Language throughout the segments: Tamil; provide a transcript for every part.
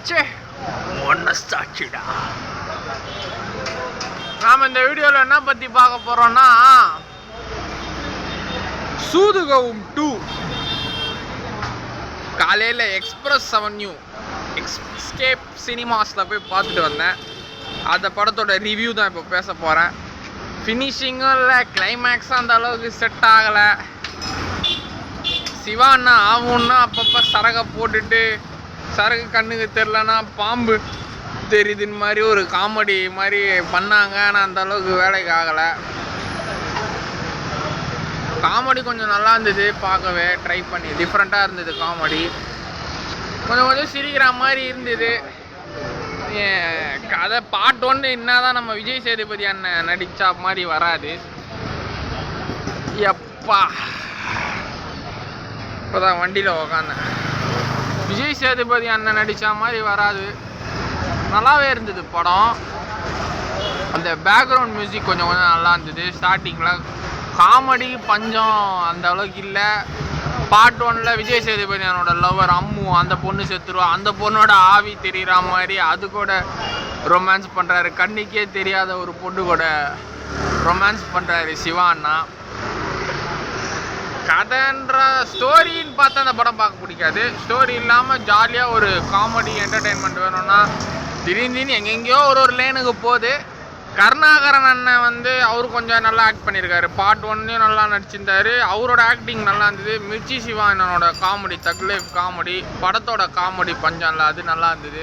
சே மனசாட்சிடா. நாம் இந்த வீடியோவில் என்ன பற்றி பார்க்க போகிறோன்னா, சூதுகவும் 2 காலையில் எக்ஸ்பிரஸ் அவென்யூ எஸ்கேப் சினிமாஸில் போய் பார்த்துட்டு வந்தேன். அந்த படத்தோட ரிவ்யூ தான் இப்போ பேச போகிறேன். ஃபினிஷிங்கும் இல்லை, கிளைமேக்ஸும் அந்த அளவுக்கு செட் ஆகலை. சிவான்னா ஆகும்னா அப்பப்போ சரகை போட்டுட்டு சரகு கண்ணுக்கு தெரிலனா பாம்பு தெரியுதுன்னு மாதிரி ஒரு காமெடி மாதிரி பண்ணாங்க. ஆனால் அந்த அளவுக்கு வேலைக்கு ஆகலை. காமெடி கொஞ்சம் நல்லா இருந்தது, பார்க்கவே ட்ரை பண்ணி டிஃப்ரெண்ட்டாக இருந்தது. காமெடி கொஞ்சம் சிரிக்கிற மாதிரி இருந்தது. கதை பார்ட் 1 என்னதான் நம்ம விஜய் சேதுபதி அண்ணன் நடித்தா மாதிரி வராது. எப்பா இப்போதான் வண்டியில் உக்காந்தேன். விஜய் சேதுபதி அண்ணன் நடித்த மாதிரி வராது. நல்லாவே இருந்தது படம். அந்த பேக்ரவுண்ட் மியூசிக் கொஞ்சம் நல்லா இருந்தது. ஸ்டார்டிங்கில் காமெடி பஞ்சம் அந்த அளவுக்கு இல்லை. பார்ட் 1ல் விஜய் சேதுபதி அண்ணனோட லவர் அம்மு, அந்த பொண்ணு செத்துருவா. அந்த பொண்ணோட ஆவி தெரிகிற மாதிரி அது கூட ரொமான்ஸ் பண்ணுறாரு. கண்ணுக்கே தெரியாத ஒரு பொண்ணு கூட ரொமான்ஸ் பண்ணுறாரு சிவா அண்ணா. கதைன்ற ஸ்டோரின்னு பார்த்தா அந்த படம் பார்க்க பிடிக்காது. ஸ்டோரி இல்லாமல் ஜாலியாக ஒரு காமெடி என்டர்டெயின்மெண்ட் வேணும்னா திடீர்னு எங்கெங்கேயோ ஒரு லேனுக்கு போகுது. கருணாகரன் அண்ணன் அவரு கொஞ்சம் நல்லா ஆக்ட் பண்ணியிருக்காரு. பார்ட் 1லையும் நல்லா நடிச்சிருந்தாரு. அவரோட ஆக்டிங் நல்லா இருந்தது. மிர்ச்சி சிவா அண்ணனோட காமெடி, தக் லைஃப் காமெடி, படத்தோட காமெடி பஞ்சம் இல்லை, அது நல்லா இருந்தது.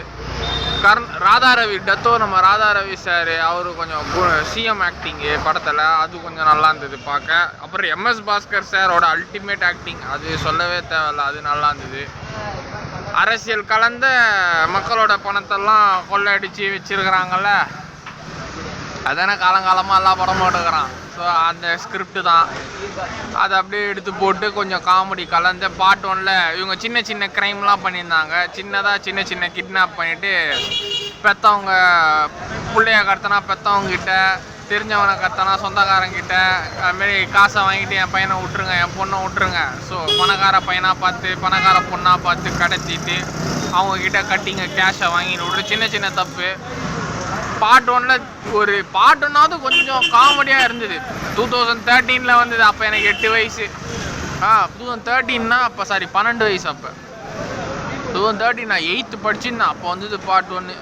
ராதாரவி டத்தோ, நம்ம ராதாரவி சார் அவரு கொஞ்சம் சிஎம் ஆக்டிங்கு படத்தில், அது கொஞ்சம் நல்லா இருந்தது பார்க்க. அப்புறம் MS பாஸ்கர் சாரோட அல்டிமேட் ஆக்டிங், அது சொல்லவே தேவையில்ல, அது நல்லா இருந்தது. அரசியல் கலந்த மக்களோட பணத்தெல்லாம் கொள்ளையடிச்சு வச்சிருக்கிறாங்கல்ல, அதானே காலங்காலமாக எல்லா படமும் எடுக்கிறான். ஸோ அந்த ஸ்கிரிப்டு தான் அதை அப்படியே எடுத்து போட்டு கொஞ்சம் காமெடி கலந்து. பார்ட் 1ல் இவங்க சின்ன சின்ன க்ரைம்லாம் பண்ணியிருந்தாங்க. சின்ன சின்ன கிட்னாப் பண்ணிவிட்டு பெற்றவங்க பிள்ளைய கடத்தினா பெற்றவங்ககிட்ட, தெரிஞ்சவனை கடத்தினா சொந்தக்காரங்கிட்ட, அதுமாரி காசை வாங்கிட்டு என் பையனை விட்டுருங்க, என் பொண்ணை விட்டுருங்க. ஸோ பணக்கார பையனாக பார்த்து பணக்கார பொண்ணாக பார்த்து கடத்திட்டு அவங்கக்கிட்ட கட்டிங்க கேஷை வாங்கிட்டு விட்ரு. சின்ன தப்பு. பார்ட் 1ல் ஒரு பார்ட் 1ஆவது கொஞ்சம் காமெடியாக இருந்தது. 2013ல் வந்தது. அப்போ எனக்கு 8 வயசு. 2013னா அப்போ 12 வயசு. அப்போ 2013 நான் 8th படிச்சுருந்தேன். அப்போ வந்தது பார்ட் 1.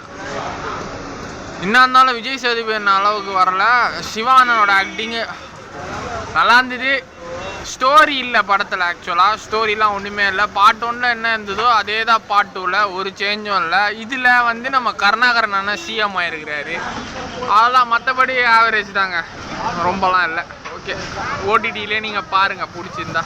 என்ன இருந்தாலும் விஜய் சேதுபதி அளவுக்கு வரல. சிவானனோட ஆக்டிங்கு நல்லா இருந்தது. ஸ்டோரி இல்லை படத்தில். ஆக்சுவலாக ஸ்டோரிலாம் ஒன்றுமே இல்லை. பார்ட் 1ல் என்ன இருந்ததோ அதே தான் பார்ட் 2ல், ஒரு சேஞ்சும் இல்லை. இதில் நம்ம கருணாகரன் அண்ணன் சிஎம் ஆகிருக்கிறாரு. அதெல்லாம் மற்றபடி ஆவரேஜ் தாங்க, ரொம்பலாம் இல்லை. ஓகே, OTTலே நீங்கள் பாருங்கள் பிடிச்சிருந்தா.